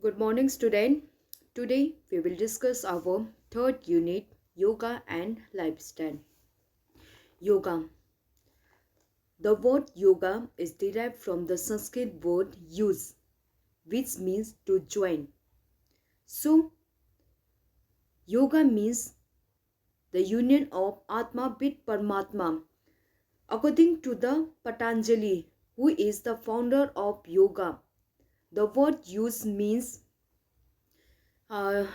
Good morning, student. Today we will discuss our third unit, Yoga and Lifestyle. Yoga. The word yoga is derived from the Sanskrit word use, which means to join. So, yoga means the union of Atma with Paramatma. According to the Patanjali, who is the founder of yoga, the word use means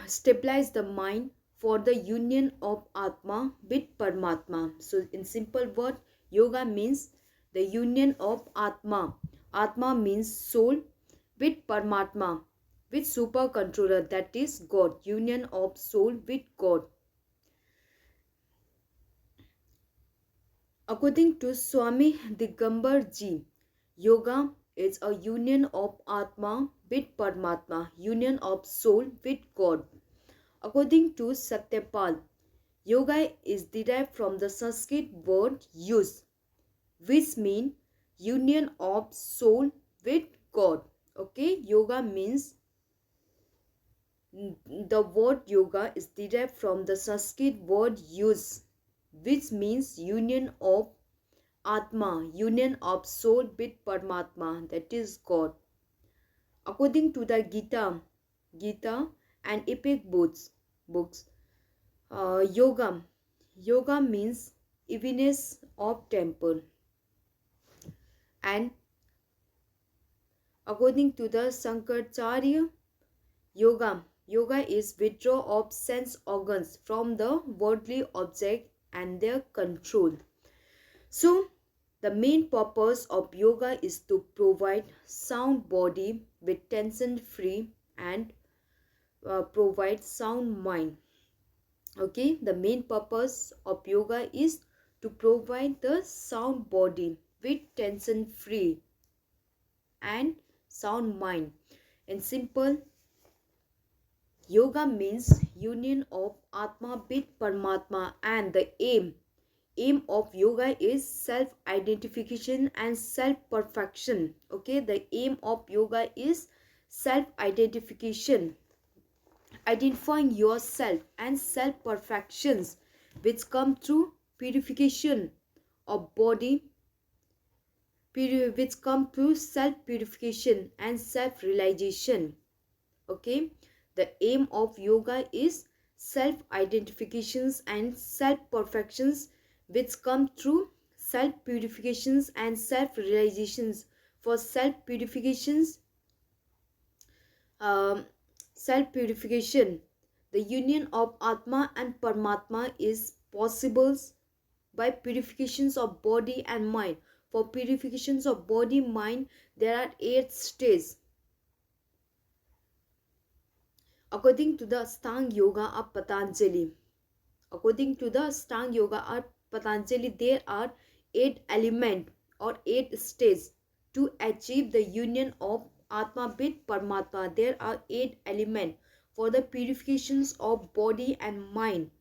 stabilize the mind for the union of Atma with Paramatma. So, in simple word, yoga means the union of Atma. Atma means soul with Paramatma, with super controller, that is God. Union of soul with God. According to Swami Digambar Ji, yoga is a union of Atma with Paramatma, union of soul with God. According to Satyapal, yoga is derived from the Sanskrit word use, which means union of soul with God. Okay, yoga means the word yoga is derived from the Sanskrit word use, which means union of Atma, union of soul with Paramatma, that is God. According to the Gita and epic books, yoga means eviness of temple, and according to the Shankaracharya, yoga is withdrawal of sense organs from the worldly object and their control. So the main purpose of yoga is to provide sound body with tension free and provide sound mind. Okay, the main purpose of yoga is to provide the sound body with tension free and sound mind. In simple, yoga means union of Atma with Paramatma, and the aim of yoga is self identification and self perfection. Okay, the aim of yoga is self identification, identifying yourself, and self perfections, which come through purification of body, which come through self purification and self realization. Okay, the aim of yoga is self identifications and self perfections, which come through self purifications and self realizations. For self purifications, um, self purification, the union of Atma and Paramatma is possible by purifications of body and mind. For purifications of body mind, there are 8 stages. According to the Stang Yoga of Patanjali, there are 8 elements or 8 stages to achieve the union of Atma with Paramatma. There are 8 elements for the purifications of body and mind.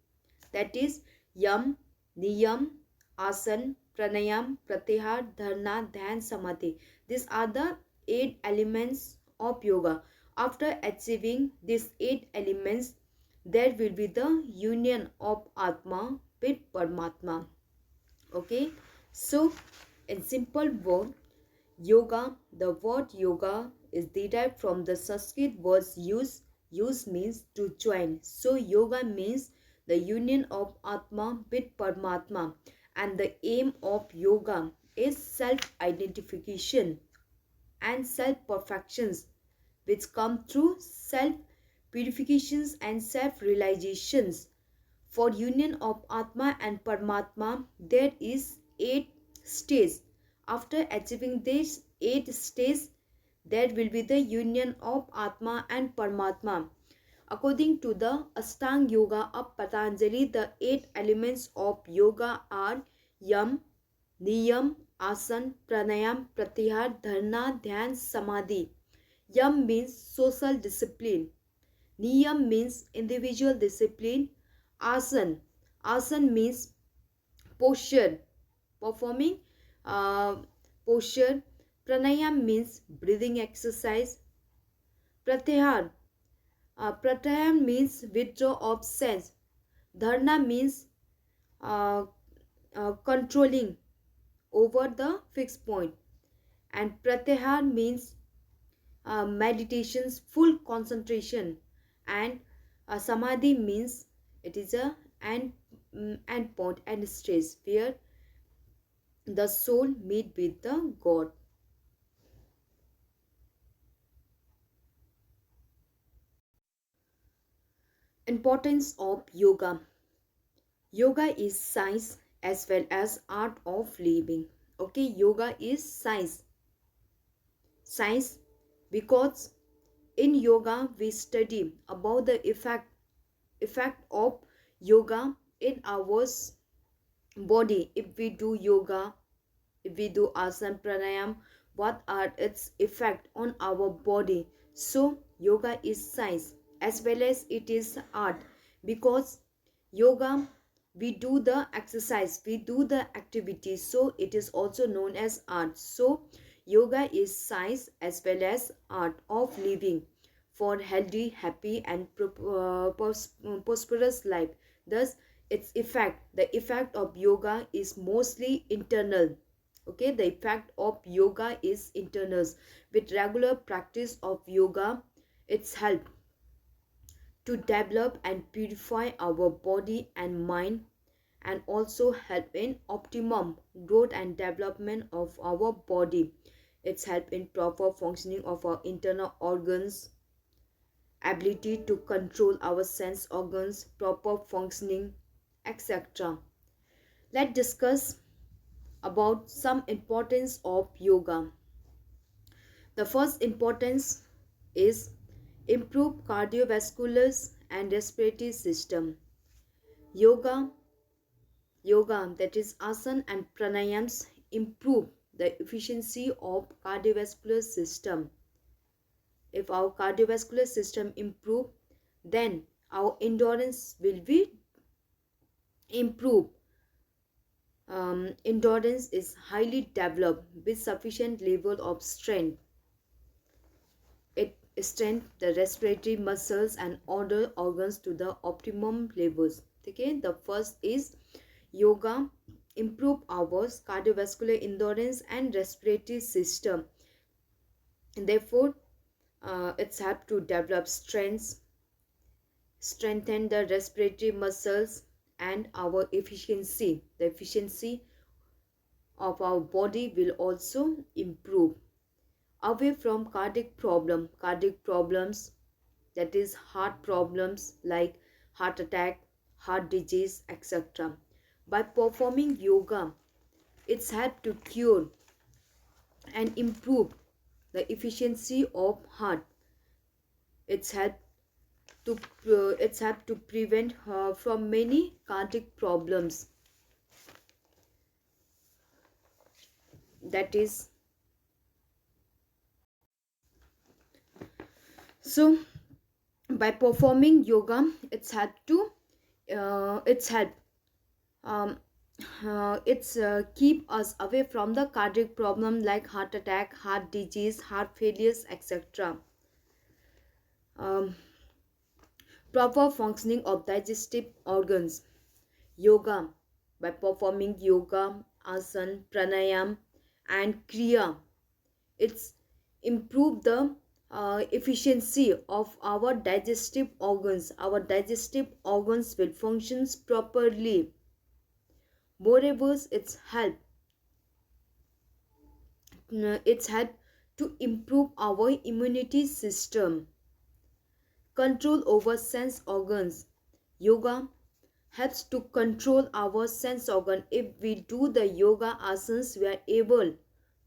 That is Yam, Niyam, Asan, Pranayam, Pratyahar, Dharana, Dhyan, Samadhi. These are the 8 elements of yoga. After achieving these 8 elements, there will be the union of Atma with Paramatma. Okay, so in simple word, yoga, the word yoga is derived from the Sanskrit words use. Use means to join. So yoga means the union of Atma with Paramatma, and the aim of yoga is self-identification and self-perfections, which come through self-purifications and self-realizations. For union of Atma and Paramatma, there is 8 stages. After achieving these 8 stages, there will be the union of Atma and Paramatma. According to the Ashtanga Yoga of Patanjali, the 8 elements of yoga are Yam, Niyam, Asan, Pranayam, Pratyahar, Dharana, Dhyan, Samadhi. Yam means social discipline. Niyam means individual discipline. Asan means posture, performing uh, posture. Pranayam means breathing exercise. Pratyahar Pratyahara means withdraw of sense. Dharana means uh, controlling over the fixed point. And pratyahara means meditation's full concentration. And samadhi means it is a end point and stage where the soul meet with the God. Importance of yoga. Yoga is science as well as art of living. Okay, yoga is science because in yoga we study about the effect of yoga in our body. If we do yoga, if we do asana pranayam, what are its effect on our body? So yoga is science as well as it is art, because yoga, we do the exercise, we do the activity, so it is also known as art. So yoga is science as well as art of living for healthy, happy and prosperous life. Thus the effect of yoga is mostly internal. Okay, the effect of yoga is internal. With regular practice of yoga, it's help to develop and purify our body and mind, and also help in optimum growth and development of our body. It's help in proper functioning of our internal organs, ability to control our sense organs, proper functioning, etc. Let's discuss about some importance of yoga. The first importance is improve cardiovascular and respiratory system. Yoga, that is asana and pranayams, improve the efficiency of cardiovascular system. If our cardiovascular system improve, then our endurance will be improved. Endurance is highly developed with sufficient level of strength. It strengthens the respiratory muscles and other organs to the optimum levels. Okay, the first is yoga improve our cardiovascular endurance and respiratory system. And therefore, it's help to develop strengthen the respiratory muscles and our efficiency. The efficiency of our body will also improve. Away from cardiac problems, that is heart problems like heart attack, heart disease, etc. By performing yoga, it's helped to cure and improve the efficiency of heart. It's helped to prevent from many cardiac problems. That is, so by performing yoga, it's help um, it's keep us away from the cardiac problem like heart attack, heart disease, heart failures, etc. um, Proper functioning of digestive organs. Yoga, by performing yoga, asana, pranayam and kriya, it's improve the efficiency of our digestive organs. Our digestive organs will function properly. Moreover, it's help to improve our immunity system. Control over sense organs. Yoga helps to control our sense organ. If we do the yoga asanas, we are able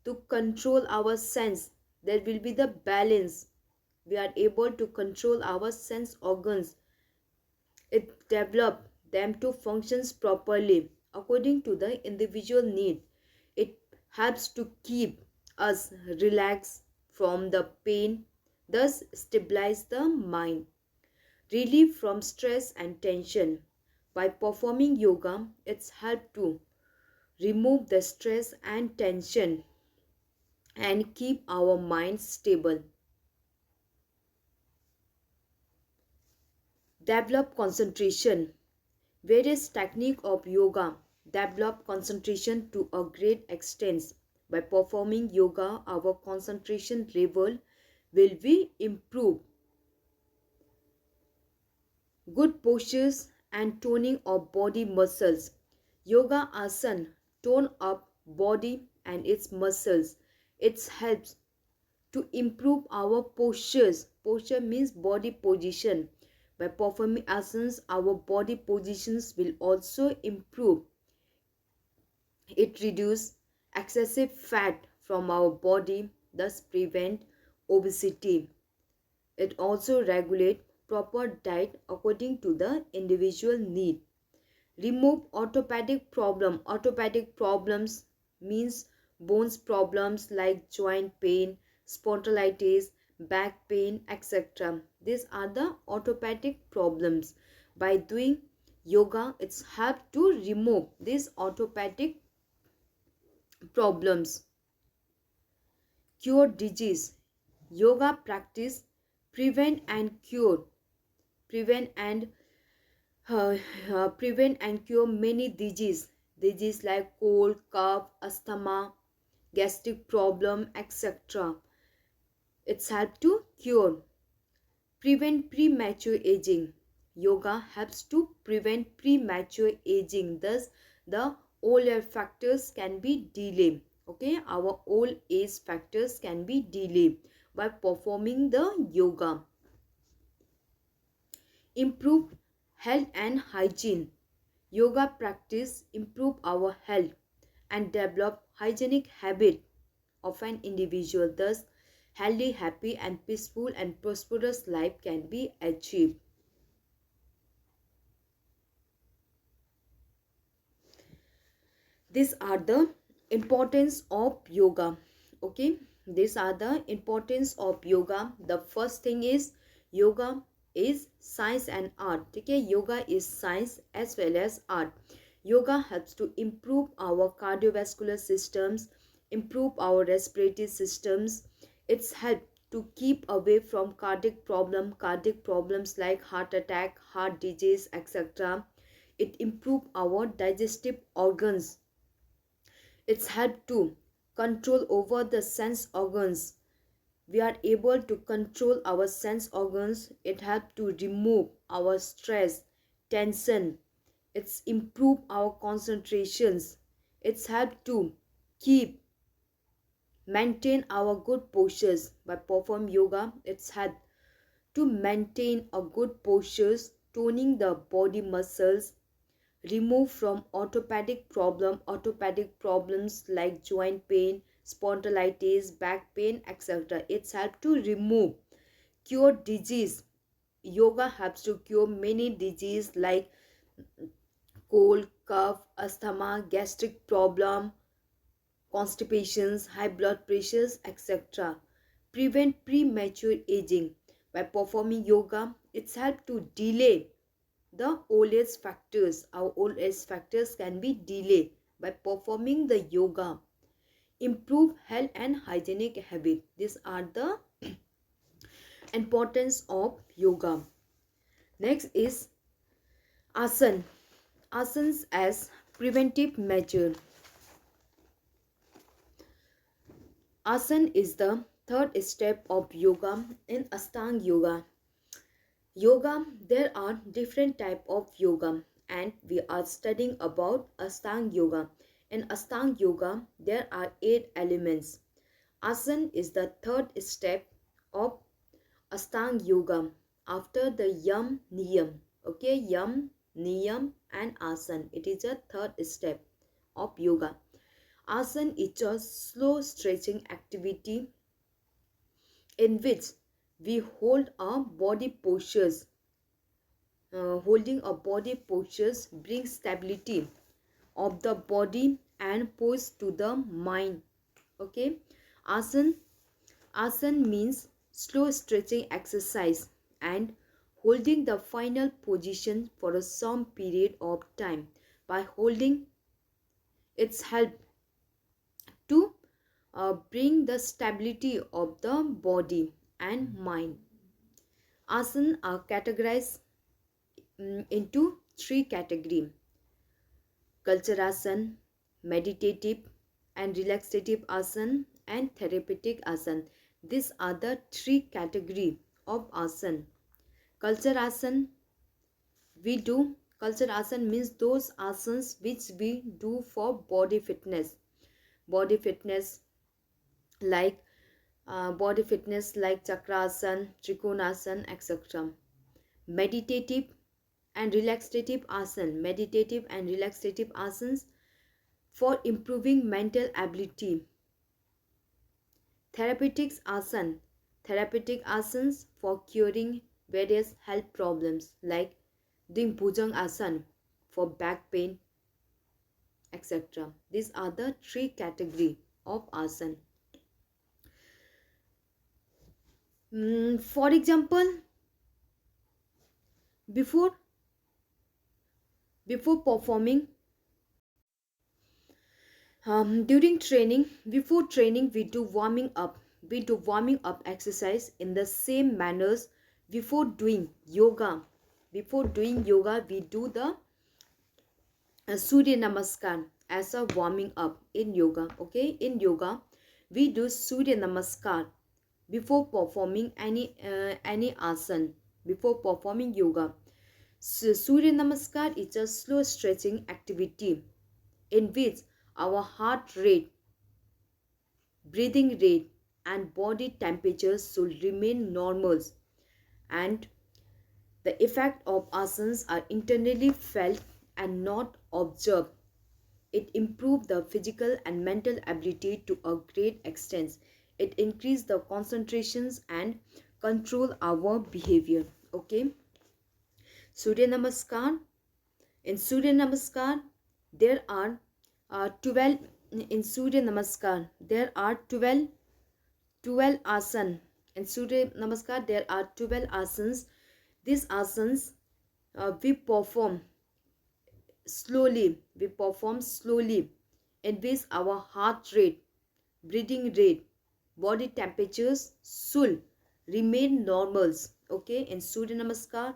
to control our sense. There will be the balance. We are able to control our sense organs. It develop them to functions properly according to the individual need. It helps to keep us relaxed from the pain, thus stabilize the mind. Relief from stress and tension. By performing yoga, it's help to remove the stress and tension and keep our mind stable. Develop concentration. Various techniques of yoga develop concentration to a great extent. By performing yoga, our concentration level will be improved. Good postures and toning of body muscles. Yoga asana tone up body and its muscles. It helps to improve our postures. Posture means body position. By performing asanas, our body positions will also improve. It reduces excessive fat from our body, thus prevent obesity. It also regulates proper diet according to the individual need. Remove orthopedic problem. Orthopedic problems means bones problems like joint pain, spondylitis, back pain, etc. These are the orthopedic problems. By doing yoga, it's helped to remove these orthopedic problems. Cure disease. Yoga practice prevent and prevent and cure many disease like cold, cough, asthma, gastric problem, etc. It's helped to cure. Prevent premature aging. Yoga helps to prevent premature aging. Thus, the old age factors can be delayed. Okay, our old age factors can be delayed by performing the yoga. Improve health and hygiene. Yoga practice improve our health and develop hygienic habit of an individual. Thus, healthy, happy and peaceful and prosperous life can be achieved. These are the importance of yoga. Okay, these are the importance of yoga. The first thing is yoga is science and art. Okay, yoga is science as well as art. Yoga helps to improve our cardiovascular systems, improve our respiratory systems. It's help to keep away from cardiac problems like heart attack, heart disease, etc. It improve our digestive organs. It's help to control over the sense organs. We are able to control our sense organs. It helps to remove our stress, tension. It's improve our concentrations. It's help to keep maintain our good postures. By perform yoga, it's help to maintain a good postures, toning the body muscles, remove from orthopedic problems like joint pain, spondylitis, back pain, etc. It's help to remove. Cure disease. Yoga helps to cure many disease like cold, cough, asthma, gastric problem, constipations, high blood pressures, etc. Prevent premature aging. By performing yoga, it's help to delay the old age factors. Our old age factors can be delayed by performing the yoga. Improve health and hygienic habit. These are the importance of yoga. Next is asana. Asanas as preventive measure. Asana is the third step of yoga in Ashtanga yoga. There are different type of yoga and we are studying about Ashtanga yoga. In Ashtanga yoga, there are 8 elements. Asana is the third step of Ashtanga yoga after the yam niyam. Okay, yam, niyam and asana. It is a third step of yoga. Asana is a slow stretching activity in which we hold our body postures. Holding a body postures brings stability of the body and pose to the mind. Okay, asana means slow stretching exercise and holding the final position for some period of time. By holding, it's help to bring the stability of the body and mind. Asana are categorized into three categories: Kalcharasan, meditative and relaxative asan, and therapeutic asan. These are the three categories of asan. Kalcharasan we do. Kalcharasan means those asans which we do for body fitness. Body fitness like chakrasan, trikonasan, etc. Meditative and relaxative asan. Meditative and relaxative asans for improving mental ability. Therapeutics asan. Therapeutic asans for curing various health problems like doing Bhujang asan for back pain, etc. These are the three categories of asan. For example, before performing, during training, before training, we do warming up. We do warming up exercise in the same manners before doing yoga. Before doing yoga, we do the Surya Namaskar as a warming up in yoga. Okay, in yoga, we do Surya Namaskar before performing any asan. Before performing yoga, so Surya Namaskar is a slow stretching activity in which our heart rate, breathing rate, and body temperature should remain normal, and the effect of asanas are internally felt and not observed. It improves the physical and mental ability to a great extent. It increases the concentrations and control our behavior. Okay. Surya Namaskar. In Surya Namaskar, there are 12. In Surya Namaskar, there are 12 asan. In Surya Namaskar, there are 12 asans. These asans we perform slowly. We perform slowly, in which our heart rate, breathing rate, body temperatures should remain normals. Okay, in Surya Namaskar,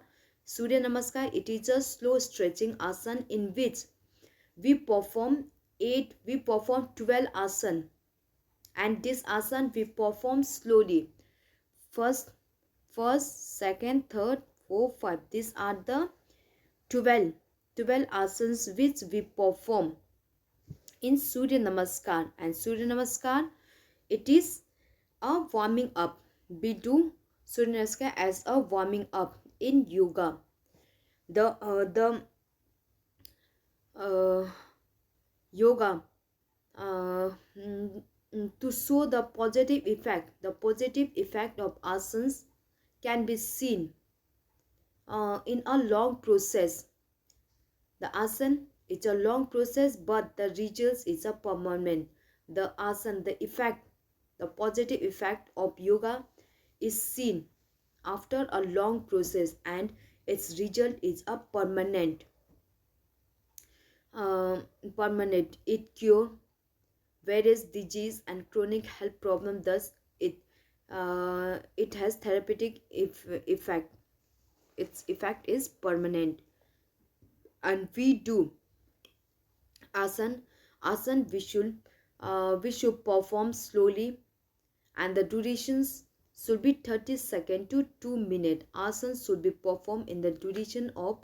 it is a slow stretching asan in which we perform 12 asan, and this asan we perform slowly. First, second, third, fourth, five. These are the 12 asanas which we perform in Surya Namaskar. And Surya Namaskar, it is a warming up. We do Surya Namaskar as a warming up in yoga. The yoga to show the positive effect of asanas can be seen in a long process. The asan is a long process, but the results is a permanent. The asan, the positive effect of yoga is seen after a long process, and its result is a permanent. It cure various disease and chronic health problem. Thus, it has therapeutic effect. Its effect is permanent. And we do asan. We should perform slowly, and the durations should be 30 seconds to 2 minutes. Asans should be performed in the duration of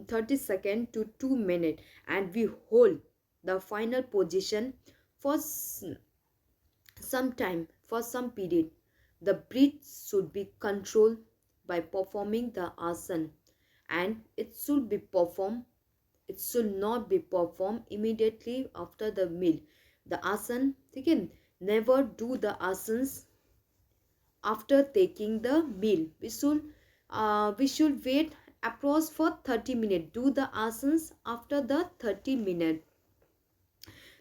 30 seconds to 2 minutes, and we hold the final position for some time, for some period. The breath should be controlled by performing the asan, and it should not be performed immediately after the meal. The asan, again, never do the asans after taking the meal. We should wait approx for 30 minutes. Do the asanas after the 30 minutes.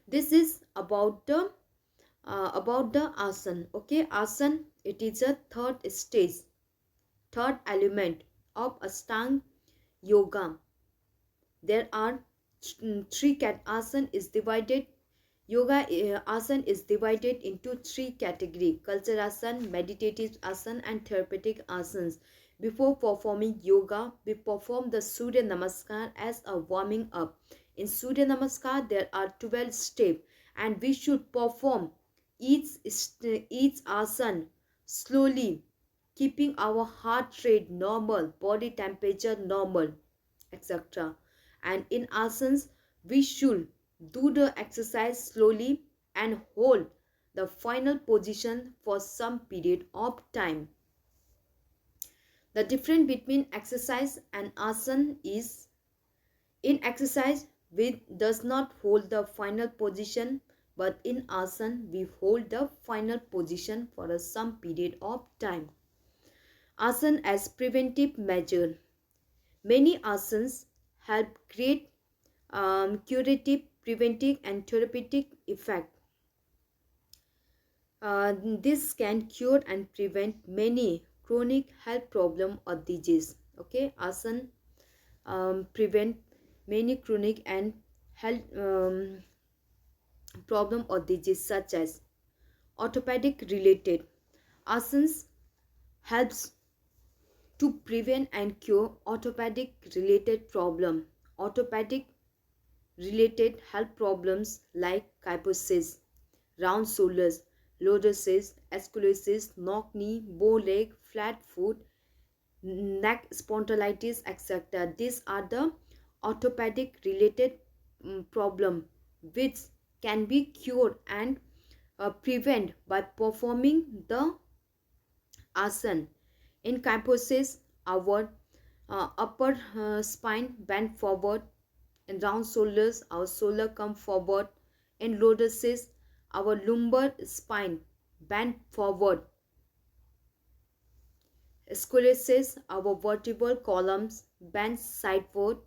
This is about the asan. Okay, asan, it is a third stage, third element of Ashtanga yoga. There are three asan is divided Yoga asana is divided into three categories: culture asana, meditative asana, and therapeutic asanas. Before performing yoga, we perform the Surya Namaskar as a warming up. In Surya Namaskar, there are 12 steps, and we should perform each asana slowly, keeping our heart rate normal, body temperature normal, etc. And in asanas, we should do the exercise slowly and hold the final position for some period of time. The difference between exercise and asana is, in exercise we does not hold the final position, but in asana we hold the final position for some period of time. Asana as preventive measure. Many asanas help create curative, preventive, and therapeutic effect. This can cure and prevent many chronic health problem or disease. Okay, asana prevent many chronic and health problem or disease such as orthopedic related. Asanas helps to prevent and cure orthopedic related problem. Orthopedic related health problems like kyphosis, round shoulders, lordosis, scoliosis, knock knee, bow leg, flat foot, neck spondylitis, etc. These are the orthopedic related problem which can be cured and prevent by performing the asana. In kyphosis, our upper spine bend forward. In round shoulders, our shoulder come forward. In lordosis, our lumbar spine bend forward. Scoliosis, our vertebral columns bend sideward.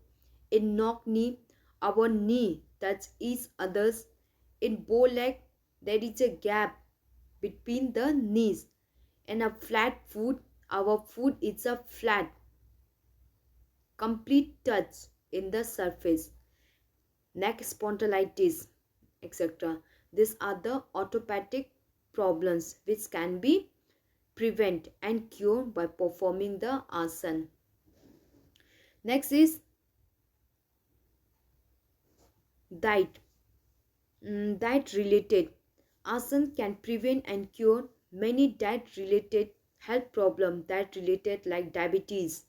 In knock knee, our knee touch each other's. In bow leg, there is a gap between the knees. In a flat foot, our foot is a flat, complete touch in the surface. Neck spondylitis, etc. These are the orthopedic problems which can be prevent and cure by performing the asana. Next is diet. Diet related. Asana can prevent and cure many diet related health problems, diet related like diabetes,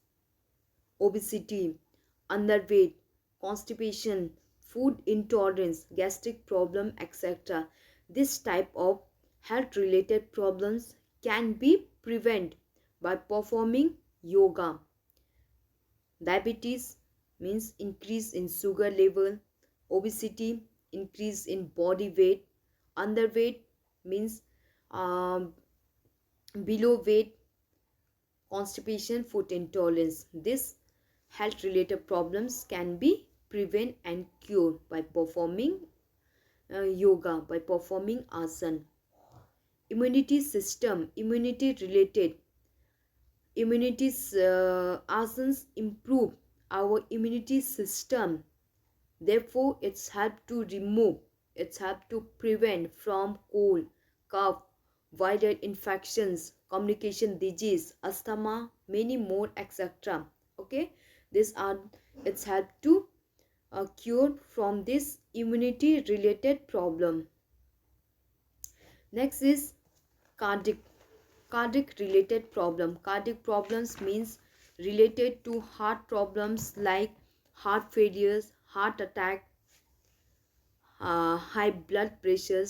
obesity, underweight, constipation, food intolerance, gastric problem, etc. This type of health related problems can be prevented by performing yoga. Diabetes means increase in sugar level, obesity, increase in body weight, underweight means um, below weight, constipation, food intolerance. These health related problems can be prevented and cured by performing yoga, by performing asana. Immunity system, immunity related. Asanas improve our immunity system. Therefore, it's help to remove, it's help to prevent from cold, cough, viral infections, communication disease, asthma, many more, etc. Okay, these are, it's help to cure from this immunity related problem. Next is cardiac related problem. Cardiac problems means related to heart problems like heart failures, heart attack, high blood pressure,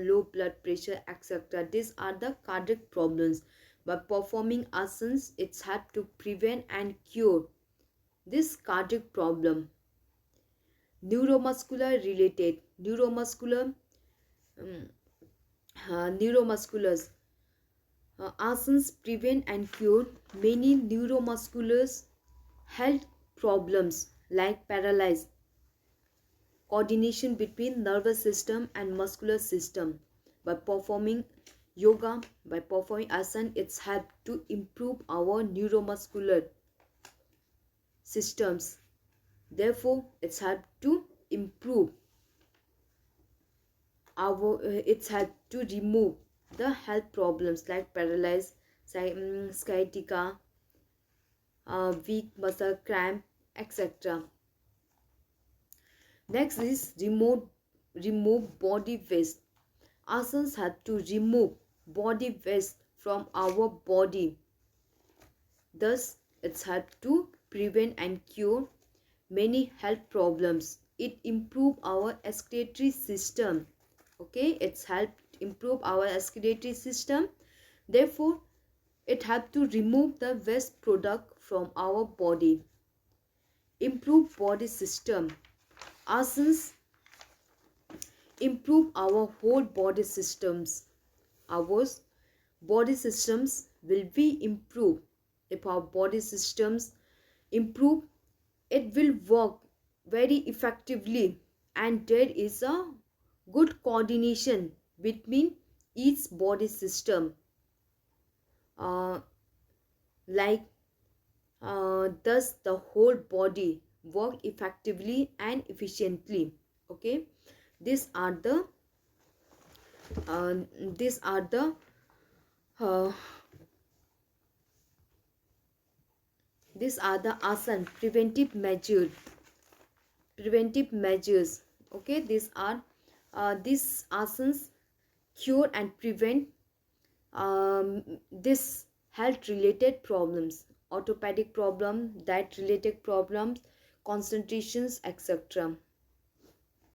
low blood pressure, etc. These are the cardiac problems. By performing asanas, it's help to prevent and cure this cardiac problem. Neuromuscular related. Neuromusculars. Asanas prevent and cure many neuromuscular health problems like paralysis, coordination between nervous system and muscular system. By performing yoga, by performing asana, it's help to improve our neuromuscular systems. Therefore, it's help to improve it's helped to remove the health problems like paralysis, sciatica, weak muscle cramp, etc. Next is remove body waste. Asanas help to remove body waste from our body. Thus, it's helped to prevent and cure many health problems. It improve our excretory system. Okay, it's helped improve our excretory system. Therefore, it helped to remove the waste product from our body. Improve body system. Asanas improve our whole body systems. Our body systems will be improved. If our body systems improve, it will work very effectively, and there is a good coordination between each body system, uh, like thus the whole body work effectively and efficiently. Okay, these are the uh, these are the uh, these are the asan preventive measures. Okay, these asanas cure and prevent this health related problems, orthopedic problem, diet related problems, concentrations, etc.